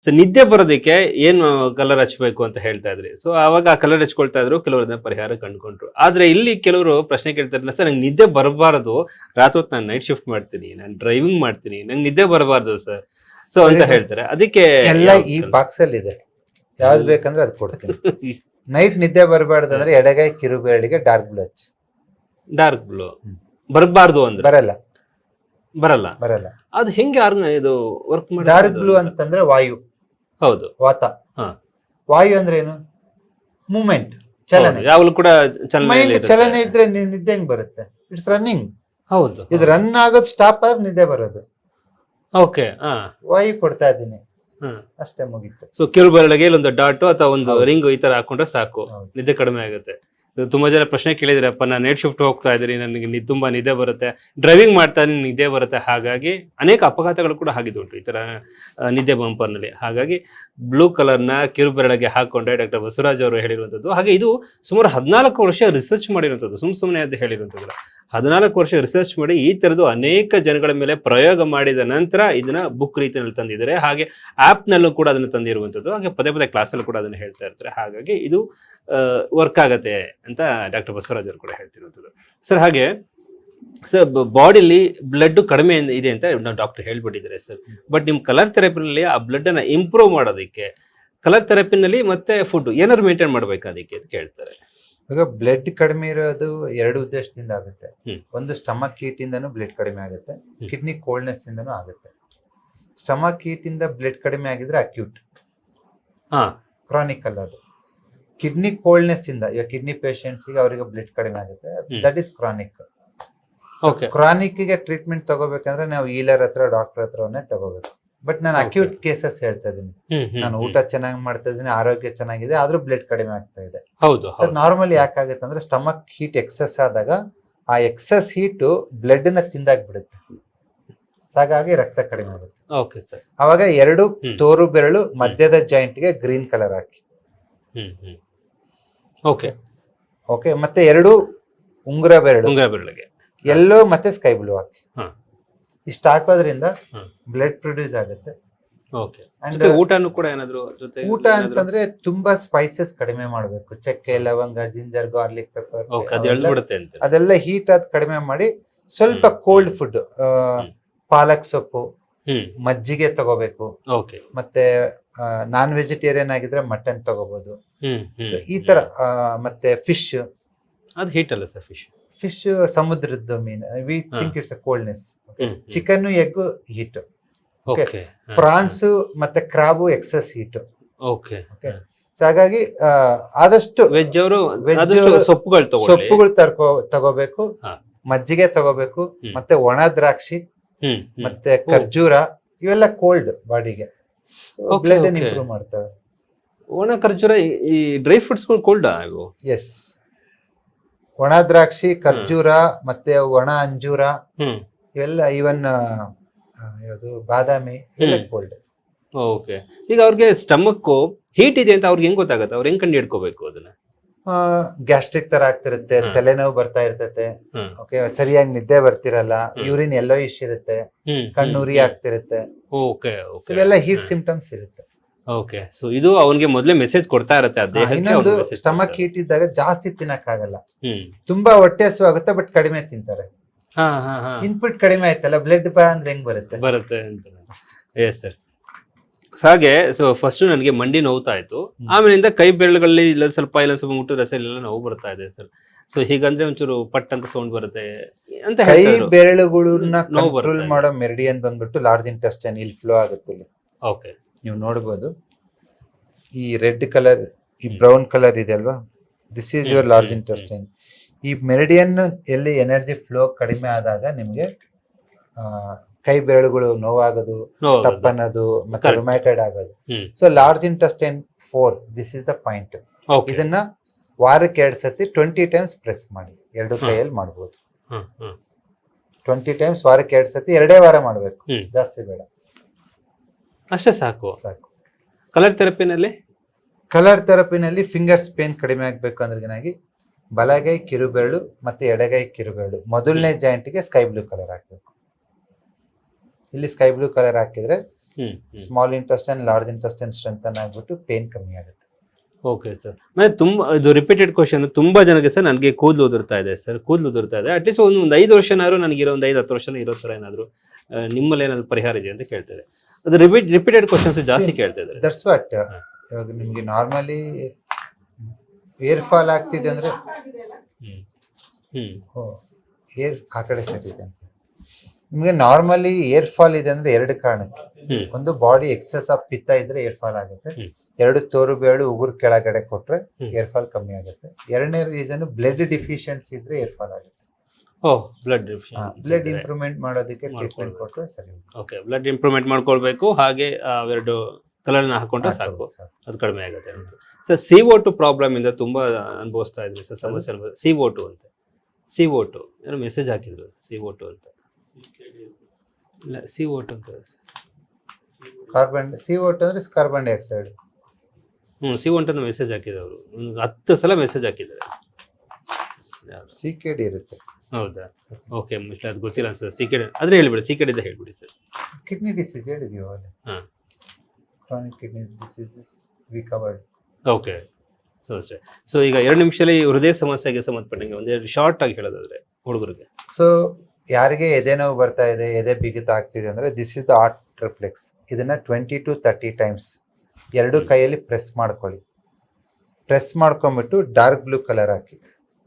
So ನಿದ್ದೆ ಬರೋದಕ್ಕೆ ಏನು ಕಲರ್ ಹಚ್ಬೇಕು ಅಂತ ಹೇಳ್ತಾ ಇದ್ರಿ. ಸೊ ಅವಾಗ ಆ ಕಲರ್ ಹಚ್ಕೊಳ್ತಾ ಇದ್ರು, ಕೆಲವರು ಅದನ್ನ ಪರಿಹಾರ ಕಂಡುಕೊಂಡ್ರು. ಆದ್ರೆ ಇಲ್ಲಿ ಕೆಲವರು ಪ್ರಶ್ನೆ ಕೇಳ್ತಾರಲ್ಲ, ಸರ್ ನಂಗೆ ನಿದ್ದೆ ಬರಬಾರದು, ರಾತ್ರಿ ಹೊತ್ತು ನಾನು ನೈಟ್ ಶಿಫ್ಟ್ ಮಾಡ್ತೀನಿ, ನಾನು ಡ್ರೈವಿಂಗ್ ಮಾಡ್ತೀನಿ, ನಂಗೆ ನಿದ್ದೆ ಬರಬಾರ್ದು ಸರ್, ಸೊ ಅಂತ ಹೇಳ್ತಾರೆ. ಅದಕ್ಕೆ ಎಲ್ಲ ಈ ಬಾಕ್ಸ್ ಅಲ್ಲಿ ಇದೆ, ಯಾವ್ದು ಬೇಕಂದ್ರೆ ಅದು ಕೊಡ್ತೀನಿ. ನೈಟ್ ನಿದ್ದೆ ಬರಬಾರ್ದು ಅಂದ್ರೆ ಎಡಗೈ ಕಿರುಬೆರಳಿಗೆ ಡಾರ್ಕ್ ಬ್ಲೂ ಹಚ್ಚಿ. ಡಾರ್ಕ್ ಬ್ಲೂ ಬರಬಾರ್ದು ಅಂದ್ರೆ ಬರಲ್ಲ ಬರಲ್ಲ. ಬರಲ್ಲ. ಅದು ಹೆಂಗೆ ಇದು ವರ್ಕ್ ಮಾಡಿ? ಡಾರ್ಕ್ ಬ್ಲೂ ಅಂತಂದ್ರೆ ವಾಯು, ಹೌದು, ವಾತ. ಹಾ. ವಾಯು ಅಂದ್ರೆ ಏನು? ಮೂಮೆಂಟ್, ಚಲನೆ. ಯಾವಾಗಲೂ ಕೂಡ ಚಲನೆ ಮೈಂಡ್ ಚಲನೆ ಇದ್ರೆ ನಿದ್ದೆ ಹೆಂಗ್ ಬರುತ್ತೆ? It's running. ಹೌದು, ಇದು ರನ್ ಆಗೋದು ಸ್ಟಾಪ್ ಆಗಿ ನಿದ್ದೆ ಬರೋದು. ಓಕೆ. ವಾಯು ಕೊಡ್ತಾ ಇದ್ದೀನಿ ಅಷ್ಟೇ, ಮುಗೀತು. ಸೊ ಕಿರುಬೆರಳಿಗೆ ಇಲ್ಲೊಂದು ಡಾಟ್ ಅಥವಾ ಒಂದು ರಿಂಗ್ ಈ ತರ ಹಾಕೊಂಡ್ರೆ ಸಾಕು, ನಿದ್ದೆ ಕಡಿಮೆ ಆಗುತ್ತೆ. ತುಂಬಾ ಜನ ಪ್ರಶ್ನೆ ಕೇಳಿದ್ರಪ್ಪ, ನಾನು ನೈಟ್ ಶಿಫ್ಟ್ ಹೋಗ್ತಾ ಇದ್ದೀನಿ, ನನಗೆ ತುಂಬಾ ನಿದ್ದೆ ಬರುತ್ತೆ, ಡ್ರೈವಿಂಗ್ ಮಾಡ್ತಾ ಇದ್ದೀನಿ, ನಿದ್ದೆ ಬರುತ್ತೆ. ಹಾಗಾಗಿ ಅನೇಕ ಅಪಘಾತಗಳು ಕೂಡ ಆಗಿದ್ದುಂಟು ಈ ತರ ನಿದ್ದೆ ಬಂಪರ್ ನಲ್ಲಿ. ಹಾಗಾಗಿ ಬ್ಲೂ ಕಲರ್ನ ಕಿರುಬೆರಳಿಗೆ ಹಾಕೊಂಡ್ರೆ ಡಾಕ್ಟರ್ ಬಸವರಾಜ್ ಅವರು ಹೇಳಿರುವಂತದ್ದು. ಹಾಗೆ ಇದು ಸುಮಾರು 14 ವರ್ಷ ರಿಸರ್ಚ್ ಮಾಡಿರುವಂತದ್ದು, ಸುಮ್ಮನೆ ಅದು ಹೇಳಿರುವಂತದ್ದು. 14 ವರ್ಷ ರಿಸರ್ಚ್ ಮಾಡಿ ಈ ತರದ್ದು ಅನೇಕ ಜನಗಳ ಮೇಲೆ ಪ್ರಯೋಗ ಮಾಡಿದ ನಂತರ ಇದನ್ನ ಬುಕ್ ರೀತಿಯಲ್ಲಿ ತಂದಿದ್ದಾರೆ. ಹಾಗೆ ಆಪ್ ನಲ್ಲೂ ಕೂಡ ಅದನ್ನು ತಂದಿರುವಂತದ್ದು. ಹಾಗೆ ಪದೇ ಪದೇ ಕ್ಲಾಸಲ್ಲೂ ಕೂಡ ಅದನ್ನು ಹೇಳ್ತಾ ಇರ್ತಾರೆ. ಹಾಗಾಗಿ ಇದು ವರ್ಕ್ ಆಗತ್ತೆ ಅಂತ ಡಾಕ್ಟರ್ ಬಸವರಾಜ್ ಅವರು ಕೂಡ ಹೇಳ್ತಿರುವಂತದ್ದು. ಸರ್ ಹಾಗೆ ಸರ್ ಬಾಡಿಲಿ ಬ್ಲಡ್ ಕಡಿಮೆ ಇದೆ ಅಂತ ನಾವು ಡಾಕ್ಟರ್ ಹೇಳ್ಬಿಟ್ಟಿದ್ದಾರೆ ಸರ್. ಬಟ್ ನಿಮ್ ಕಲರ್ ಥೆರಪಿನಲ್ಲಿ ಆ ಬ್ಲಡ್ ಅನ್ನ ಇಂಪ್ರೂವ್ ಮಾಡೋದಕ್ಕೆ ಕಲರ್ ಥೆರಪಿನಲ್ಲಿ ಮತ್ತೆ ಫುಡ್ ಏನಾದ್ರು ಮೇಂಟೈನ್ ಮಾಡ್ಬೇಕು ಅದಕ್ಕೆ ಅಂತ ಕೇಳ್ತಾರೆ. ಈಗ ಬ್ಲಡ್ ಕಡಿಮೆ ಇರೋದು 2 ಉದ್ದೇಶದಿಂದ ಆಗುತ್ತೆ. ಒಂದು ಸ್ಟಮಕ್ ಹೀಟ್ ಇಂದನೂ ಬ್ಲಡ್ ಕಡಿಮೆ ಆಗುತ್ತೆ, ಕಿಡ್ನಿ ಕೋಲ್ಡ್ನೆಸ್ ಇಂದನೂ ಆಗುತ್ತೆ. ಸ್ಟಮಕ್ ಹೀಟ್ ಇಂದ ಬ್ಲಡ್ ಕಡಿಮೆ ಆಗಿದ್ರೆ ಅಕ್ಯೂಟ್, ಕ್ರಾನಿಕ್ ಅಲ್ಲ ಅದು. ಕಿಡ್ನಿ ಕೋಲ್ಡ್ನೆಸ್ ಇಂದ, ಈಗ ಕಿಡ್ನಿ ಪೇಷಂಟ್ಸ್ ಗೆ ಅವರಿಗೆ ಬ್ಲಡ್ ಕಡಿಮೆ ಆಗುತ್ತೆ, ದಟ್ ಇಸ್ ಕ್ರಾನಿಕ್. ಕ್ರಾನಿಕ್ ಗೆ ಟ್ರೀಟ್ಮೆಂಟ್ ತಗೋಬೇಕಂದ್ರೆ ನಾವು ಈಲರ್ ಹತ್ರ, ಡಾಕ್ಟರ್ ಹತ್ರನೇ ತಗೋಬೇಕು. ಬಟ್ ನಾನು ಅಕ್ಯೂಟ್ ಕೇಸಸ್ ಹೇಳ್ತಾ ಇದೀನಿ. ನಾನು ಊಟ ಚೆನ್ನಾಗಿ ಮಾಡ್ತಾ ಇದೀನಿ, ಆರೋಗ್ಯ ಚೆನ್ನಾಗಿದೆ, ಆದ್ರೂ ಬ್ಲಡ್ ಕಡಿಮೆ ಆಗ್ತಾ ಇದೆ. ಹೌದು. ನಾರ್ಮಲಿ ಯಾಕಾಗುತ್ತೆ ಅಂದ್ರೆ ಸ್ಟಮಕ್ ಹೀಟ್ ಎಕ್ಸೆಸ್ ಆದಾಗ ಆ ಎಕ್ಸೆಸ್ ಹೀಟ್ ಬ್ಲಡ್ ನ ತಿಂದಾಗ್ಬಿಡುತ್ತೆ, ಹಾಗಾಗಿ ರಕ್ತ ಕಡಿಮೆ ಆಗುತ್ತೆ. Okay sir. ಅವಾಗ 2 ತೋರು ಬೆರಳು ಮಧ್ಯದ ಜಾಯಿಂಟ್ ಗೆ ಗ್ರೀನ್ ಕಲರ್ ಹಾಕಿ. Okay okay. ಮತ್ತೆ 2 ಉಂಗುರ ಬೆರಳಿಗೆ ಯೆಲ್ಲೋ ಮತ್ತೆ ಸ್ಕೈ ಬ್ಲೂ ಹಾಕಿ. ಇಷ್ಟು ಹಾಕೋದ್ರಿಂದ ಬ್ಲಡ್ ಪ್ರೊಡ್ಯೂಸ್ ಆಗುತ್ತೆ. ಊಟನೂ ಕೂಡ ಏನಾದ್ರು ಜೊತೆ, ಊಟ ಅಂತಂದ್ರೆ ತುಂಬಾ ಸ್ಪೈಸಸ್ ಕಡಿಮೆ ಮಾಡ್ಬೇಕು. ಚಕ್ಕೆ, ಲವಂಗ, ಜಿಂಜರ್, ಗಾರ್ಲಿಕ್, ಪೆಪ್ಪರ್ ಅದೆಲ್ಲ ಹೀಟ್ ಆದ್ ಕಡಿಮೆ ಮಾಡಿ ಸ್ವಲ್ಪ ಕೋಲ್ಡ್ ಫುಡ್, ಪಾಲಕ್ ಸೊಪ್ಪು, ಮಜ್ಜಿಗೆ ತಗೋಬೇಕು. ಮತ್ತೆ ನಾನ್ ವೆಜಿಟೇರಿಯನ್ ಆಗಿದ್ರೆ ಮಟನ್ ತಗೋಬಹುದು. ಈ ತರ. ಮತ್ತೆ ಫಿಶ್, ಅದು ಹೀಟ್ ಅಲ್ಲ ಸರ್. ಫಿಶ್ ಸಮುದ್ರದ ಮೀನು, we think it's a coldness. Chicken, egg heat. Prawns ಮತ್ತೆ ಕ್ರಾಬು ಎಕ್ಸೆಸ್ ಹೀಟ್. ಹಾಗಾಗಿ ಆದಷ್ಟು ವೆಜ್ ಅವರು ಸೊಪ್ಪುಗಳು ತಗೋಬೇಕು, ಮಜ್ಜಿಗೆ ತಗೋಬೇಕು, ಮತ್ತೆ ಒಣ ದ್ರಾಕ್ಷಿ ಮತ್ತೆ ಖರ್ಜೂರ, ಇವೆಲ್ಲ ಕೋಲ್ಡ್ ಬಾಡಿಗೆ, ಬ್ಲಡ್ ಇಂಪ್ರೂವ್ ಮಾಡ್ತವೆ. ಒಣ ಖರ್ಜೂರ, ಈ ಡ್ರೈ ಫ್ರೂಟ್ಸ್ ಕೋಲ್ಡ್. ಎಸ್, ಒಣ ದ್ರಾಕ್ಷಿ, ಖರ್ಜೂರ ಮತ್ತೆ ಒಣ ಅಂಜೂರ ಇವೆಲ್ಲ, ಇವನ್ ಯಾವುದು ಬಾದಾಮಿ ಎಲ್ಲ ಕೋಲ್ಡ್. ಓಕೆ. ಈಗ ಅವ್ರಿಗೆ ಸ್ಟಮಕ್ ಹೀಟ್ ಇದೆ ಅಂತ ಅವ್ರಿಗೆ ಹೆಂಗ್ ಗೊತ್ತಾಗುತ್ತೆ? ಅವ್ರು ಹೆಂಗ್ ಕಂಡು ಹಿಡ್ಕೋಬೇಕು ಅದನ್ನ? ಗ್ಯಾಸ್ಟ್ರಿಕ್ ತರ ಆಗ್ತಿರುತ್ತೆ, ತಲೆನೋವು ಬರ್ತಾ ಇರ್ತತೆ, ಓಕೆ, ಸರಿಯಾಗಿ ನಿದ್ದೆ ಬರ್ತಿರಲ್ಲ, ಯೂರಿನ್ ಎಲ್ಲೋ ಇಶ್ ಇರುತ್ತೆ, ಕಣ್ಣುರಿ ಆಗ್ತಿರುತ್ತೆ, ಇವೆಲ್ಲ ಹೀಟ್ ಸಿಂಪ್ಟಮ್ಸ್ ಇರುತ್ತೆ. ಓಕೆ. ಸೊ ಇದು ಅವನಿಗೆ ಮೊದಲೇ ಮೆಸೇಜ್ ಕೊಡ್ತಾ ಇರುತ್ತೆ. ಇನ್ನೊಂದು, ಸ್ಟಮಕ್ ಹೀಟ್ ಇದ್ದಾಗ ಜಾಸ್ತಿ ತಿನ್ನಕ್ ಆಗಲ್ಲ, ತುಂಬಾ ಹೊಟ್ಟೆ ಹಸಿವು ಆಗುತ್ತೆ, ಬಟ್ ಕಡಿಮೆ ತಿಂತಾರೆ. ಇನ್ಪುಟ್ ಕಡಿಮೆ ಆಯ್ತಲ್ಲ, ಬ್ಲಡ್ ಬಾ ಅಂದ್ರೆ ಹೆಂಗ್ ಬರುತ್ತೆ ಅಂತ. Yes sir. ಹಾಗೆ ಸೊ ಫಸ್ಟ್ ನನಗೆ ಮಂಡಿ ನೋವ್ತಾ ಇತ್ತು, ಆಮೇಲಿಂದ ಕೈ ಬೆರಳುಗಳಲ್ಲಿ ಇಲ್ಲ ಸ್ವಲ್ಪ ಮುಟ್ಟು ರಸೆಲ್ಲ ನೋವು ಬರ್ತಾ ಇದೆ ಸರ್. ಸೊ ಹೀಗಂದ್ರೆ ಒಂಚೂರು ಪಟ್ ಅಂತ ಸೌಂಡ್ ಬರುತ್ತೆ ಅಂತ. ಕೈ ಬೆರಳುಗಳನ್ನ ಕಂಟ್ರೋಲ್ ಮಾಡೋ ಮೆರಿಡಿಯನ್ ಬಂದ್ಬಿಟ್ಟು ಲಾರ್ಜ್ ಇಂಟೆಸ್ಟೈನ್, ಇಲ್ಲಿ ಫ್ಲೋ ಆಗುತ್ತೆ ಇಲ್ಲಿ. ಓಕೆ, ನೀವು ನೋಡ್ಬೋದು ಈ ರೆಡ್ ಕಲರ್, ಈ ಬ್ರೌನ್ ಕಲರ್ ಇದೆ ಅಲ್ವಾ, this is your large intestine. ಈ ಮೆರಿಡಿಯನ್ ಎಲ್ಲಿ ಎನರ್ಜಿ ಫ್ಲೋ ಕಡಿಮೆ ಆದಾಗ ನಿಮ್ಗೆ ಕೈ ಬೆರಳುಗಳು ನೋವಾಗೋದು, ತಪ್ಪನ್ನೋದು, ಮತ್ತೆ ರುಮ್ಯಾಟೈಡ್ ಆಗೋದು. So large intestine 4, this is the point. ಇದನ್ನ ವಾರಕ್ಕೆ 2 ಸತಿ 20 ಟೈಮ್ಸ್ ಪ್ರೆಸ್ ಮಾಡಿ, 2 ಕೈಯಲ್ಲಿ ಮಾಡ್ಬೋದು. 20 ಟೈಮ್ಸ್ ವಾರಕ್ಕೆ 2 ಸತಿ, 2 ವಾರ ಮಾಡ್ಬೇಕು, ಜಾಸ್ತಿ ಬೇಡ, ಅಷ್ಟೇ ಸಾಕು. ಕಲರ್ ಥೆರಪಿನಲ್ಲಿ ಫಿಂಗರ್ಸ್ ಪೇನ್ ಕಡಿಮೆ ಆಗ್ಬೇಕು ಅಂದ್ರೆ ಬಲಗೈ ಕಿರುಬೆರಳು ಮತ್ತೆ ಎಡಗೈ ಕಿರುಬೆರಳು ಮೊದಲನೇ ಜಾಯಿಂಟ್ಗೆ ಸ್ಕೈ ಬ್ಲೂ ಕಲರ್ ಹಾಕ್ಬೇಕು. ಇಲ್ಲಿ ಸ್ಕೈ ಬ್ಲೂ ಕಲರ್ ಹಾಕಿದ್ರೆ small intestine large intestine strengthen ಆಗ್ಬಿಟ್ಟು ಪೇನ್ ಕಮ್ಮಿ ಆಗುತ್ತೆ. Okay sir. ಮತ್ತೆ ತುಂಬಾ ಇದು ರಿಪೀಟೆಡ್ ಕ್ವಶನ್ ತುಂಬಾ ಜನಕ್ಕೆ ಸರ್, ನನಗೆ ಕೂದಲು ಉದುರ್ತಾ ಇದೆ ಸರ್, ಕೂದಲು ಉದುರ್ತಾ ಇದೆ, ಅಟ್ಲೀಸ್ಟ್ ಒಂದು 5 ವರ್ಷನಾದ್ರು ನನಗಿರೋ ಒಂದು 5-10 ವರ್ಷ ಇರೋ ಥರ ಏನಾದ್ರು ನಿಮ್ಮಲ್ಲಿ ಏನಾದ್ರು ಪರಿಹಾರ ಇದೆ ಅಂತ ಕೇಳ್ತಾರೆ. ಅದು ರಿಪೀಟೆಡ್ ಕ್ವಶನ್ಸ್ ಜಾಸ್ತಿ ಕೇಳ್ತಾ ಇದ್ದಾರೆ. That's what. ಇವಾಗ ನಿಮ್ಗೆ ನಾರ್ಮಲಿ ಏರ್ ಫಾಲ್ ಆಗ್ತಿದೆ ಅಂದ್ರೆ ಏರ್ ಆ ಕಡೆ ಸೆಟ್ ಇದೆ ಅಂತ. ನಿಮ್ಗೆ ನಾರ್ಮಲಿ ಏರ್ ಫಾಲ್ ಇದೆ ಅಂದ್ರೆ 2 ಕಾರಣಕ್ಕೆ. ಒಂದು ಬಾಡಿ ಎಕ್ಸೆಸ್ ಆಫ್ ಪಿತ್ತ ಇದ್ರೆ ಏರ್ ಫಾಲ್ ಆಗುತ್ತೆ. 2 ತೋರು ಬೇಳು ಉಗುರು ಕೆಳಗಡೆ ಕೊಟ್ರೆ ಏರ್ ಫಾಲ್ ಕಮ್ಮಿ ಆಗುತ್ತೆ. 2ನೇ ರೀಸನ್ ಬ್ಲಡ್ ಡಿಫಿಷಿಯನ್ಸಿ ಇದ್ರೆ ಏರ್ ಫಾಲ್ ಆಗುತ್ತೆ. ಬ್ಲಡ್ ಇಂಪ್ರೂವ್ಮೆಂಟ್ ಮಾಡೋದಕ್ಕೆ ಟ್ರೀಟ್ಮೆಂಟ್ ಕೊಟ್ರೆ ಸರಿ. ಓಕೆ, ಬ್ಲಡ್ ಇಂಪ್ರೂವ್ಮೆಂಟ್ ಮಾಡ್ಕೊಳ್ಬೇಕು, ಹಾಗೆ ಅವೆರಡು ಕಲರ್ನ ಹಾಕೊಂಡ್ರೆ ಸಾಕು, ಅದು ಕಡಿಮೆ ಆಗುತ್ತೆ ಅಂತ. ಸರ್, CO2 ಪ್ರಾಬ್ಲಮ್ ಇಂದ ತುಂಬಾ ಅನುಭವಿಸ್ತಾ ಇದ್ವಿ ಸರ್, ಸಮಸ್ಯೆ CO2 ಅಂತ. CO2 ಏನೋ ಮೆಸೇಜ್ ಹಾಕಿದ್ರು, CO2 ಅಂತ. ಇಲ್ಲ, CO2 ಅಂತ. CO2 ಅಂದ್ರೆ ಕಾರ್ಬನ್ ಡೈಆಕ್ಸೈಡ್. CO2 ಅಂತ ಮೆಸೇಜ್ ಹಾಕಿದವರು 10 ಸಲ ಮೆಸೇಜ್ ಹಾಕಿದ್ದಾರೆ. CKD ಇರುತ್ತೆ. ಹೌದಾ? ಓಕೆ, ಅದು ಗೊತ್ತಿಲ್ಲ ಸರ್. CKD ಆದ್ರೆ ಹೇಳ್ಬಿಡಿ, CKD ಇಂದ ಹೇಳ್ಬಿಡಿ ಸರ್. ಕಿಡ್ನಿ ಡಿಸೀಸ್ ಹೇಳಿದೀವಿ ಅಲ್ಲ. Chronic kidney diseases we covered. Okay, so ಈಗ 2 ನಿಮಿಷದಲ್ಲಿ ಹೃದಯ ಸಮಸ್ಯೆಗೆ ಸಂಬಂಧಪಟ್ಟಂಗೆ ಒಂದು ಶಾರ್ಟ್ ಆಗಿ ಹೇಳೋದಾದ್ರೆ ಹುಡುಗರಿಗೆ. ಸೊ ಯಾರಿಗೆ ಎದೆ ನೋವು ಬರ್ತಾ ಇದೆ, ಎದೆ ಬಿಗಿತ ಆಗ್ತಿದೆ ಅಂದ್ರೆ this is the heart reflex. ಇದನ್ನ 20 to 30 ಟೈಮ್ಸ್ 2 ಕೈಯಲ್ಲಿ ಪ್ರೆಸ್ ಮಾಡ್ಕೊಳ್ಳಿ. ಪ್ರೆಸ್ ಮಾಡ್ಕೊಂಡ್ಬಿಟ್ಟು ಡಾರ್ಕ್ ಬ್ಲೂ ಕಲರ್ ಹಾಕಿ.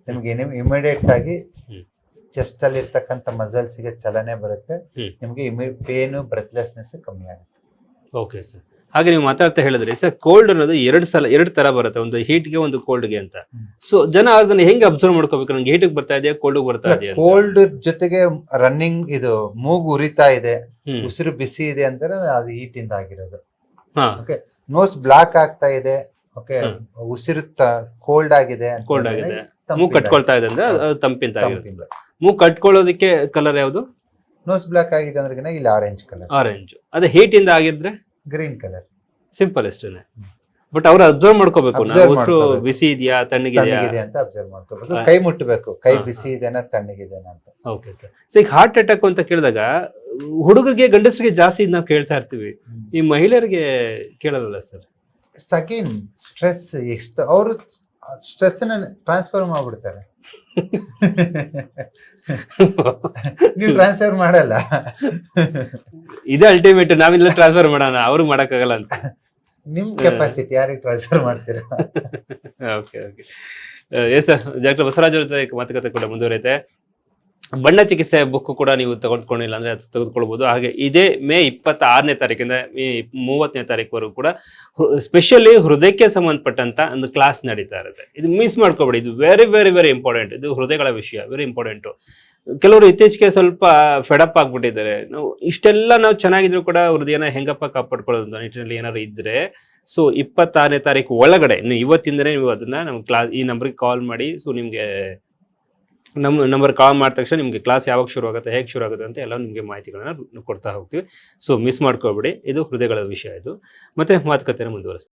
ನಿಮ್ಗೆ ಇಮಿಡಿಯೇಟ್ ಆಗಿ ಚೆಸ್ಟ್ ಅಲ್ಲಿ ಇರ್ತಕ್ಕಂಥ ಮಸಲ್ಸ್ಗೆ ಚಲನೆ ಬರುತ್ತೆ. ನಿಮ್ಗೆ ಪೇನು ಬ್ರೆತ್ಲೆಸ್ನೆಸ್ ಕಮ್ಮಿ ಆಗುತ್ತೆ. Okay sir. ಹಾಗೆ ನೀವು ಮಾತಾಡ್ತಾ ಹೇಳಿದ್ರಿ ಸರ್, ಕೋಲ್ಡ್ ಅನ್ನೋದು 2 ತರ ಬರುತ್ತೆ, ಒಂದು ಹೀಟ್ಗೆ ಒಂದು ಕೋಲ್ಡ್ಗೆ ಅಂತ. ಸೊ ಜನ ಅದನ್ನ ಹೆಂಗೆ ಅಬ್ಸರ್ವ್ ಮಾಡ್ಕೋಬೇಕು? ನಂಗೆ ಹೀಟಿಗೆ ಬರ್ತಾ ಇದೆಯಾ, ಕೋಲ್ಡ್ ಬರ್ತಾ ಇದೆಯಾ? ಕೋಲ್ಡ್ ಜೊತೆಗೆ ರನ್ನಿಂಗ್ ಇದು ಮೂಗು ಉರಿತಾ ಇದೆ, ಉಸಿರು ಬಿಸಿ ಇದೆ ಅಂದ್ರೆ ಅದು ಹೀಟ್ ಇಂದ ಆಗಿರೋದು. ಓಕೆ, ನೋಸ್ ಬ್ಲಾಕ್ ಆಗ್ತಾ ಇದೆ, ಓಕೆ, ಉಸಿರು ಕೋಲ್ಡ್ ಆಗಿದೆ, ಮೂಗು ಕಟ್ಕೊಳ್ತಾ ಇದೆ ಅಂದ್ರೆ ಅದು ತಂಪಿಂದ ಆಗಿರುತ್ತೆ. ಮೂಗು ಕಟ್ಕೊಳ್ಳೋದಕ್ಕೆ ಕಲರ್ ಯಾವುದು? ನೋಸ್ ಬ್ಲಾಕ್ ಆಗಿದೆ ಅಂದ್ರೆ ಇಲ್ಲಿ ಆರೆಂಜ್ ಕಲರ್. ಆರೆಂಜ್. ಅದೇ ಹೀಟ್ ಇಂದ ಆಗಿದ್ರೆ ಗ್ರೀನ್ ಕಲರ್. ಸಿಂಪಲ್ ಅಷ್ಟೇನೆ. ಬಟ್ ಅವ್ರು ಅಬ್ಸರ್ವ್ ಮಾಡ್ಕೋಬೇಕು, ಬಿಸಿ ಇದೆಯಾ ತಣ್ಣಗಿದೆ ಅಂತ ಅಬ್ಸರ್ವ್ ಮಾಡ್ಕೋಬೇಕು. ಕೈ ಮುಟ್ಟಬೇಕು, ಕೈ ಬಿಸಿ ಇದೆನಾ ತಣ್ಣಗಿದೆನಾ ಅಂತ. Okay sir. ಸೊ ಈಗ ಹಾರ್ಟ್ ಅಟ್ಯಾಕ್ ಅಂತ ಕೇಳಿದಾಗ ಹುಡುಗರಿಗೆ ಗಂಡಸರಿಗೆ ಜಾಸ್ತಿ ನಾವು ಕೇಳ್ತಾ ಇರ್ತೀವಿ, ಈ ಮಹಿಳೆಯರಿಗೆ ಕೇಳಲ್ಲ ಸರ್. It's again stress. ಎಷ್ಟು ಅವರು ಸ್ಟ್ರೆಸ್ ಟ್ರಾನ್ಸ್ಫರ್ ಮಾಡ್ಬಿಡ್ತಾರೆ. ನೀವು ಟ್ರಾನ್ಸ್ಫರ್ ಮಾಡಲ್ಲ. ಇದೇ ಅಲ್ಟಿಮೇಟ್, ನಾವಿಲ್ಲ ಟ್ರಾನ್ಸ್ಫರ್ ಮಾಡೋಣ, ಅವ್ರಿಗೆ ಮಾಡಕ್ಕಾಗಲ್ಲ ಅಂತ. ನಿಮ್ ಕೆಪಾಸಿಟಿ ಯಾರಿಗೆ ಟ್ರಾನ್ಸ್ಫರ್ ಮಾಡ್ತೀರಾ? Okay okay. Yes sir, doctor Basavaraj ಅವ್ರ ಜೊತೆ ಮಾತುಕತೆ ಕೂಡ ಮುಂದುವರಿಯುತ್ತೆ. ಬಣ್ಣ ಚಿಕಿತ್ಸೆ ಬುಕ್ ಕೂಡ ನೀವು ತೆಗೆದುಕೊಂಡಿಲ್ಲ ಅಂದ್ರೆ ಅದು ತೆಗೆದುಕೊಳ್ಬಹುದು. ಹಾಗೆ ಇದೇ ಮೇ 26ನೇ ತಾರೀಕಿಂದ ಮೇ 30ನೇ ತಾರೀಕುವರೆಗೂ ಕೂಡ ಸ್ಪೆಷಲಿ ಹೃದಯಕ್ಕೆ ಸಂಬಂಧಪಟ್ಟಂತ ಒಂದು ಕ್ಲಾಸ್ ನಡೀತಾ ಇರುತ್ತೆ. ಇದು ಮಿಸ್ ಮಾಡ್ಕೋಬೇಡಿ, ಇದು ವೆರಿ ವೆರಿ ವೆರಿ ಇಂಪಾರ್ಟೆಂಟ್. ಇದು ಹೃದಯಗಳ ವಿಷಯ, ವೆರಿ ಇಂಪಾರ್ಟೆಂಟು. ಕೆಲವರು ಇತ್ತೀಚೆಗೆ ಸ್ವಲ್ಪ ಫೆಡಪ್ ಆಗ್ಬಿಟ್ಟಿದ್ದಾರೆ. ನಾವು ಚೆನ್ನಾಗಿದ್ರು ಕೂಡ ಹೃದಯನ ಹೆಂಗಪ್ಪ ಕಾಪಾಡ್ಕೊಳ್ಳೋದು ಅಂತ ನಿಟ್ಟಿನಲ್ಲಿ ಏನಾದ್ರು ಇದ್ರೆ, ಸೊ 26ನೇ ತಾರೀಕು ಒಳಗಡೆ, ಇವತ್ತಿಂದನೇ ನೀವು ಅದನ್ನ ನಮ್ಮ ಕ್ಲಾಸ್ ಈ ನಂಬರ್ಗೆ ಕಾಲ್ ಮಾಡಿ. ಸೊ ನಿಮಗೆ ನಮ್ಮ ನಂಬರ್ ಕಾಲ್ ಮಾಡಿದ ತಕ್ಷಣ ನಿಮಗೆ ಕ್ಲಾಸ್ ಯಾವಾಗ ಶುರು ಆಗುತ್ತೆ, ಹೇಗೆ ಶುರು ಆಗುತ್ತೆ ಅಂತ ಎಲ್ಲ ನಿಮಗೆ ಮಾಹಿತಿಗಳನ್ನ ಕೊಡ್ತಾ ಹೋಗ್ತೀವಿ. ಸೊ ಮಿಸ್ ಮಾಡ್ಕೋಬೇಡಿ, ಇದು ಹೃದಯಗಳ ವಿಷಯ ಇದು. ಮತ್ತೆ ಮಾತುಕತೆನ ಮುಂದುವರಿಸ್ತೀವಿ.